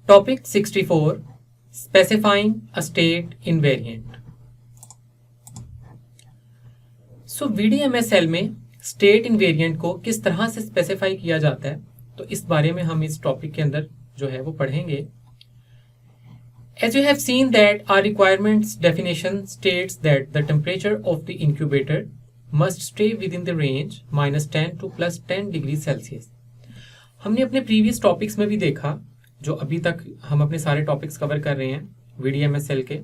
Topic 64 Specifying a State Invariant. So VDMSL में state invariant को किस तरह से स्पेसिफाई किया जाता है, तो इस बारे में हम इस टॉपिक के अंदर जो है वो पढ़ेंगे. As you have seen that our requirements definition states that the temperature of the incubator must stay within the range -10 to +10 degree Celsius. हमने अपने प्रीवियस टॉपिक्स में भी देखा, जो अभी तक हम अपने सारे टॉपिक्स कवर कर रहे हैं VDMSL के,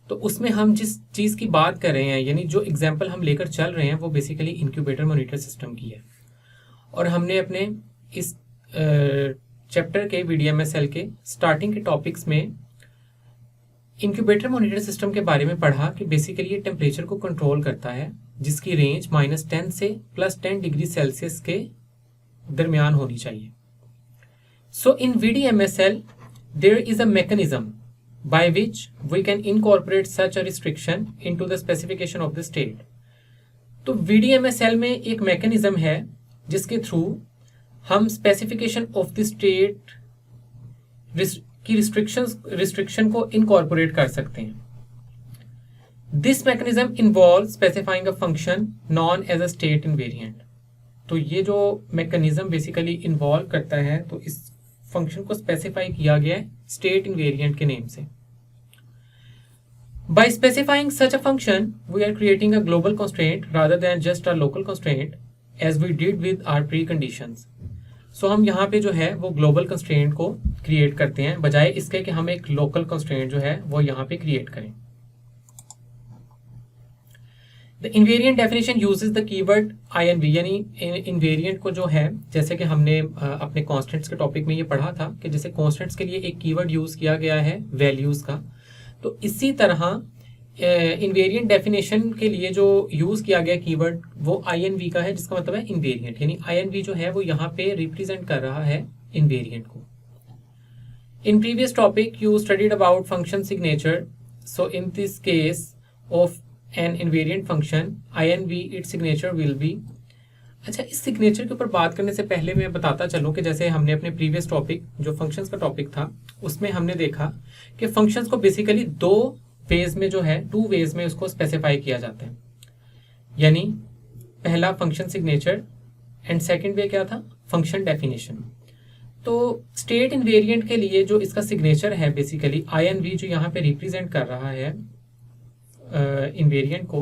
तो उसमें हम जिस चीज़ की बात कर रहे हैं, यानी जो एग्जांपल हम लेकर चल रहे हैं, वो बेसिकली इंक्यूबेटर मॉनिटर सिस्टम की है. और हमने अपने इस चैप्टर के VDMSL के स्टार्टिंग के टॉपिक्स में इंक्यूबेटर मॉनिटर सिस्टम के बारे में पढ़ा कि बेसिकली ये टेम्परेचर को कंट्रोल करता है, जिसकी रेंज -10 से +10 डिग्री सेल्सियस के दरमियान होनी चाहिए. So in VDMSL, there is a mechanism by which we can incorporate such a restriction into the specification of the state. तो VDMSL में एक मैकेनिज्म है जिसके थ्रू हम स्पेसिफिकेशन ऑफ द स्टेट की रिस्ट्रिक्शन को इनकॉर्पोरेट कर सकते हैं. This mechanism involve specifying a function known as a state invariant. तो ये जो मैकेनिज्म बेसिकली इन्वॉल्व करता है, तो इस फंक्शन को स्पेसिफाई किया गया है स्टेट इनवेरिएंट के नेम से. By specifying such a function, we are creating a global constraint rather than just a local constraint, as we did with our preconditions. So हम यहाँ पे जो है वो global constraint को create करते हैं, बजाय इसके कि हम एक local constraint जो है वो यहाँ पे create करें. The invariant definition uses the keyword INV, यानी invariant को जो है, जैसे कि हमने अपने constants के टॉपिक में ये पढ़ा था कि जैसे constants के लिए एक कीवर्ड यूज़ किया गया है values का, तो इसी तरह invariant definition के लिए जो यूज़ किया गया कीवर्ड वो INV का है, जिसका मतलब है invariant, यानी INV जो है वो यहाँ पे रिप्रेजेंट कर रहा है invariant को. In previous topic you studied about function signature. So in this case of an invariant function, INV its signature will be. अच्छा, इस सिग्नेचर के ऊपर बात करने से पहले मैं बताता चलूं कि जैसे हमने अपने प्रीवियस टॉपिक जो फंक्शंस का टॉपिक था, उसमें हमने देखा कि फंक्शंस को बेसिकली दो वेज में जो है, 2 वेज में उसको स्पेसिफाई किया जाता है. यानी पहला फंक्शन सिग्नेचर एंड सेकंड वे क्या था, फंक्शन डेफिनेशन. तो स्टेट इनवेरिएंट के लिए जो इसका सिग्नेचर है बेसिकली INV, जो यहाँ पे रिप्रेजेंट कर रहा है इन्वेरिएंट को,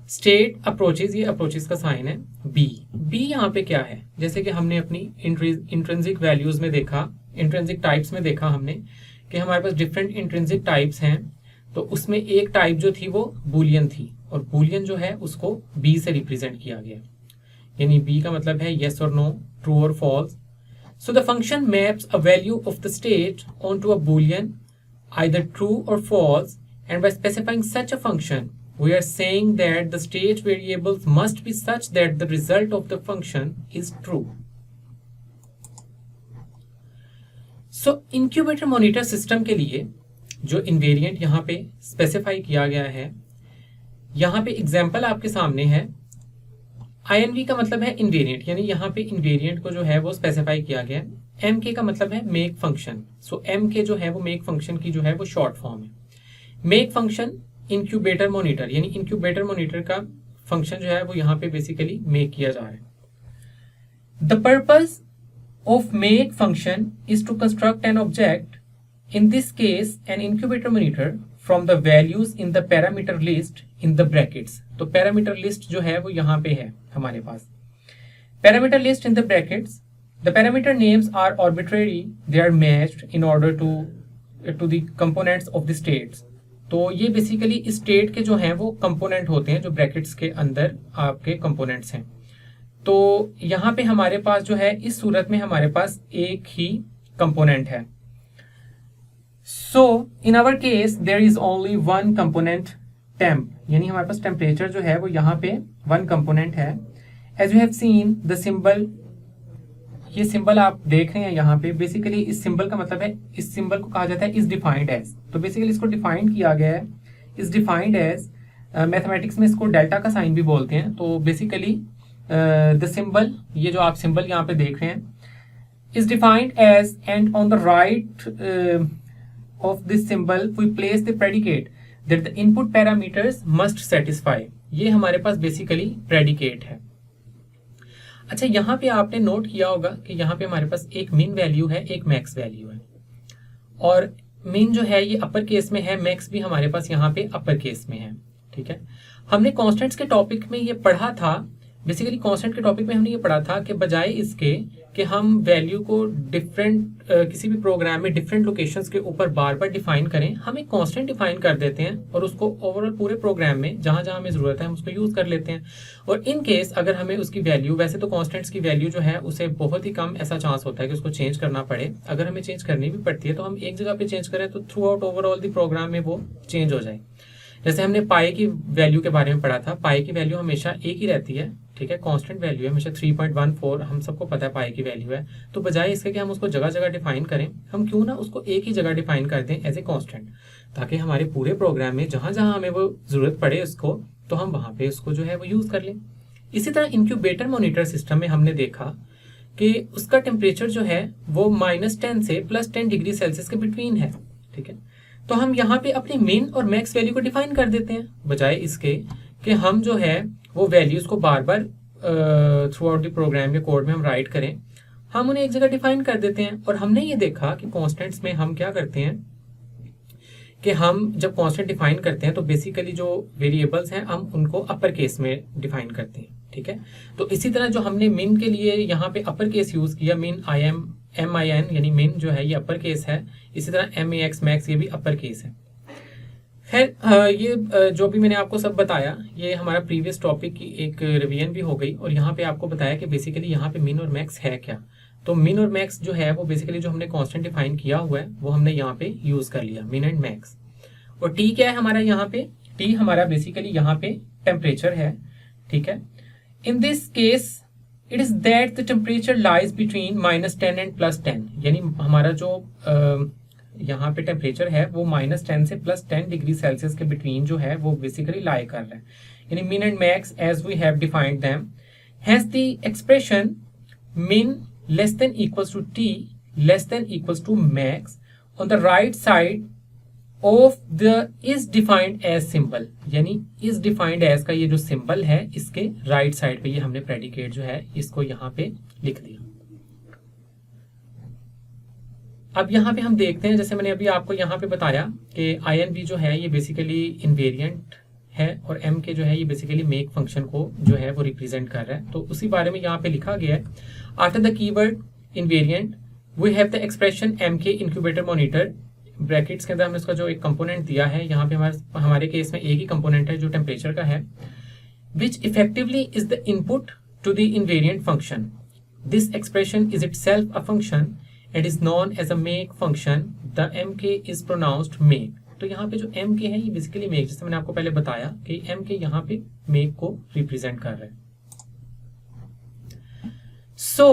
स्टेट अप्रोचेज, ये अप्रोचेज का साइन है बी यहाँ पे क्या है, जैसे कि हमने अपनी इंट्रिंसिक वैल्यूज में देखा, इंट्रिंसिक टाइप्स में देखा हमने कि हमारे पास डिफरेंट इंट्रिंसिक टाइप्स हैं. तो उसमें एक टाइप जो थी वो बूलियन थी, और बूलियन जो है उसको बी से रिप्रेजेंट किया गया, यानी बी का मतलब है येस और नो, ट्रू और false. So the function maps a value of the state on to a Boolean, either true और false. And by specifying such a function, we are saying that the state variables must be such that the result of the function is true. So, incubator monitor system के लिए जो invariant यहाँ पे specify किया गया है, यहाँ पे example आपके सामने है. INV का मतलब है invariant, यानी यहाँ पे invariant को जो है वो specify किया गया है. MK का मतलब है make function. So, MK जो है वो make function की जो है वो short form है. मेक फंक्शन इंक्यूबेटर मॉनिटर, यानी इंक्यूबेटर मॉनिटर का फंक्शन जो है वो यहाँ पे बेसिकली मेक किया जा रहा है. The purpose of make function is to construct an object, in this case an incubator monitor, from the values in the parameter list in the brackets. तो पैरामीटर लिस्ट जो है वो यहाँ पे है हमारे पास. Parameter list in the brackets, the parameter names are arbitrary, they are matched in order to the components of the states. तो ये बेसिकली स्टेट के जो हैं वो कंपोनेंट होते हैं, जो ब्रैकेट्स के अंदर आपके कंपोनेंट्स हैं. तो यहाँ पे हमारे पास जो है, इस सूरत में हमारे पास एक ही कंपोनेंट है. So in our case there is only one component temp, यानी हमारे पास टेम्परेचर जो है वो यहाँ पे वन कंपोनेंट है. As you have seen the symbol, ये सिंबल आप देख रहे हैं यहाँ पे, बेसिकली इस सिंबल का मतलब है, इस सिंबल को कहा जाता है इज डिफाइंड एज. तो बेसिकली इसको डिफाइंड किया गया है इज डिफाइंड एज, मैथमेटिक्स में इसको डेल्टा का साइन भी बोलते हैं. तो बेसिकली द सिंबल, ये जो आप सिंबल यहाँ पे देख रहे हैं, is defined as, and on the right of this symbol we place the predicate that the input parameters must satisfy. ये हमारे पास बेसिकली प्रेडिकेट है. अच्छा, यहाँ पे आपने नोट किया होगा कि यहाँ पे हमारे पास एक मिन वैल्यू है, एक मैक्स वैल्यू है, और मिन जो है ये अपर केस में है, मैक्स भी हमारे पास यहाँ पे अपर केस में है. ठीक है, हमने कॉन्स्टेंट्स के टॉपिक में ये पढ़ा था. बेसिकली कांस्टेंट के टॉपिक में हमने ये पढ़ा था कि बजाय इसके कि हम वैल्यू को डिफरेंट किसी भी प्रोग्राम में डिफरेंट लोकेशंस के ऊपर बार बार डिफाइन करें, हम एक कांस्टेंट डिफाइन कर देते हैं और उसको ओवरऑल पूरे प्रोग्राम में जहां जहां हमें जरूरत है हम उसको यूज कर लेते हैं. और इन केस अगर हमें उसकी वैल्यू, वैसे तो कांस्टेंट्स की वैल्यू जो है उसे बहुत ही कम ऐसा चांस होता है कि उसको चेंज करना पड़े. अगर हमें चेंज करनी भी पड़ती है तो हम एक जगह पे चेंज करें तो throughout overall the program में वो चेंज हो जाए. जैसे हमने पाई की वैल्यू के बारे में पढ़ा था, पाई की वैल्यू हमेशा एक ही रहती है. ठीक है, कांस्टेंट वैल्यू है हमेशा 3.14, हम सबको पता है पाई की वैल्यू है. तो बजाय इसके कि हम उसको जगह जगह डिफाइन करें, हम क्यों ना उसको एक ही जगह डिफाइन कर दें एज ए कांस्टेंट, ताकि हमारे पूरे प्रोग्राम में जहां जहां हमें वो जरूरत पड़े उसको, तो हम वहां पे उसको जो है वो यूज कर लें. इसी तरह इंक्यूबेटर मॉनिटर सिस्टम में हमने देखा कि उसका टेम्परेचर जो है वो -10 से +10 डिग्री सेल्सियस के बिटवीन है. ठीक है, तो हम यहाँ पे अपनी मिन और मैक्स वैल्यू को डिफाइन कर देते हैं, बजाय इसके कि हम जो है वो वैल्यूज को बार बार थ्रू आउट द प्रोग्राम या कोड में हम राइट करें. हम उन्हें एक जगह डिफाइन कर देते हैं. और हमने ये देखा कि कॉन्स्टेंट्स में हम क्या करते हैं कि हम जब कॉन्स्टेंट डिफाइन करते हैं तो बेसिकली जो वेरिएबल्स हैं हम उनको अपर केस में डिफाइन करते हैं. ठीक है, तो इसी तरह जो हमने मिन के लिए यहाँ पे अपर केस यूज किया, मिन MIN यानी मिन जो है ये अपर केस है. इसी तरह MAX मैक्स ये भी अपर केस है. खैर, ये जो भी मैंने आपको सब बताया ये हमारा प्रीवियस टॉपिक की एक रिवीजन भी हो गई. और यहाँ पे आपको बताया कि बेसिकली यहाँ पे मिन और मैक्स है क्या. तो मिन और मैक्स जो है वो बेसिकली जो हमने कांस्टेंट डिफाइन किया हुआ है वो हमने यहाँ पे यूज कर लिया, मिन एंड मैक्स. और टी क्या है हमारा यहाँ पे, टी हमारा बेसिकली यहाँ पे टेम्परेचर है. ठीक है, इन this case it is that the temperature lies between -10 and +10. यानी हमारा जो यहाँ पे टेम्परेचर है वो -10 से +10 डिग्री सेल्सियस के बिटवीन जो है वो बेसिकली लाई कर रहा है. यानी min and max as we have defined them. Has the expression min less than equals to T less than equals to max on the right side of the is defined as symbol. यानी is defined as का ये जो symbol है इसके right side पे ये हमने predicate जो है इसको यहाँ पे लिख दिया. अब यहाँ पे हम देखते हैं, जैसे मैंने अभी आपको यहाँ पे बताया कि INV जो है ये बेसिकली इन्वेरिएंट है और M के जो है ये बेसिकली मेक फंक्शन को जो है वो रिप्रेजेंट कर रहा है. तो उसी बारे में यहाँ पे लिखा गया है. After the keyword invariant we have the expression MK incubator monitor. Brackets के अंदर हमने इसका जो एक कंपोनेंट दिया है, यहाँ पे हमारे केस में एक ही कंपोनेंट है जो टेम्परेचर का है, which effectively is the input to the invariant function. This expression is itself a function and is known as a make function. The MK is pronounced make. तो यहाँ पे जो MK है ये बेसिकली make, जैसे मैंने आपको पहले बताया कि MK यहाँ पे make को रिप्रेजेंट कर रहा है. So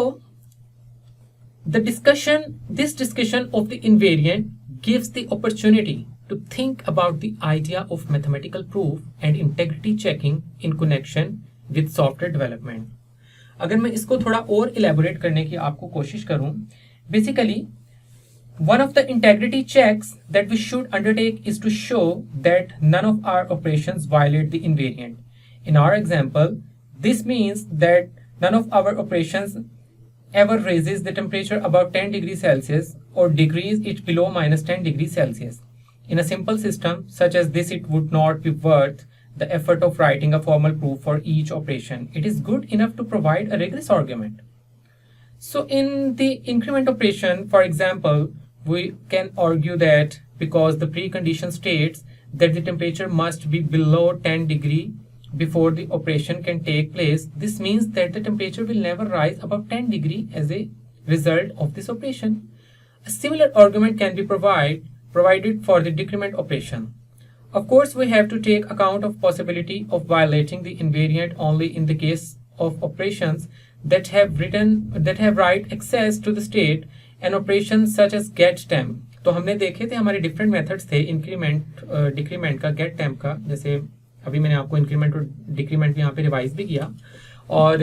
this discussion of the invariant gives the opportunity to think about the idea of mathematical proof and integrity checking in connection with software development. अगर मैं इसको थोड़ा और elaborate करने की आपको कोशिश करूं, basically one of the integrity checks that we should undertake is to show that none of our operations violate the invariant. In our example, this means that none of our operations ever raises the temperature above 10 degrees Celsius or decrease it below -10 degrees Celsius. In a simple system such as this, it would not be worth the effort of writing a formal proof for each operation. It is good enough to provide a rigorous argument. So in the increment operation, for example, we can argue that because the precondition states that the temperature must be below 10 degree before the operation can take place, this means that the temperature will never rise above 10 degree as a result of this operation. A similar argument can be provided for the decrement operation. Of course, we have to take account of possibility of violating the invariant only in the case of operations that have right access to the state and operations such as get temp. तो हमने देखे थे हमारे different methods थे increment decrement का, gate temp का. जैसे अभी मैंने आपको इंक्रीमेंट और डिक्रीमेंट यहाँ पे रिवाइज भी किया. और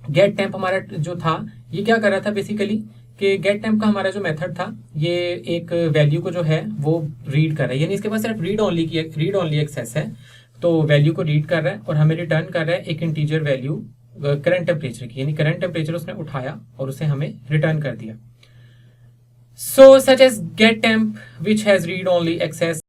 गेट टेम्प हमारा जो था ये क्या कर रहा था बेसिकली कि गेट टेम्प का हमारा जो मेथड था ये एक वैल्यू को जो है वो रीड कर रहा है, यानी इसके पास सिर्फ रीड ओनली एक्सेस है, तो वैल्यू को रीड कर रहा है और हमें रिटर्न कर रहा है एक इंटीजर वैल्यू करंट टेम्परेचर की, यानी करंट टेम्परेचर उसने उठाया और उसे हमें रिटर्न कर दिया. So such as get temp which has read only access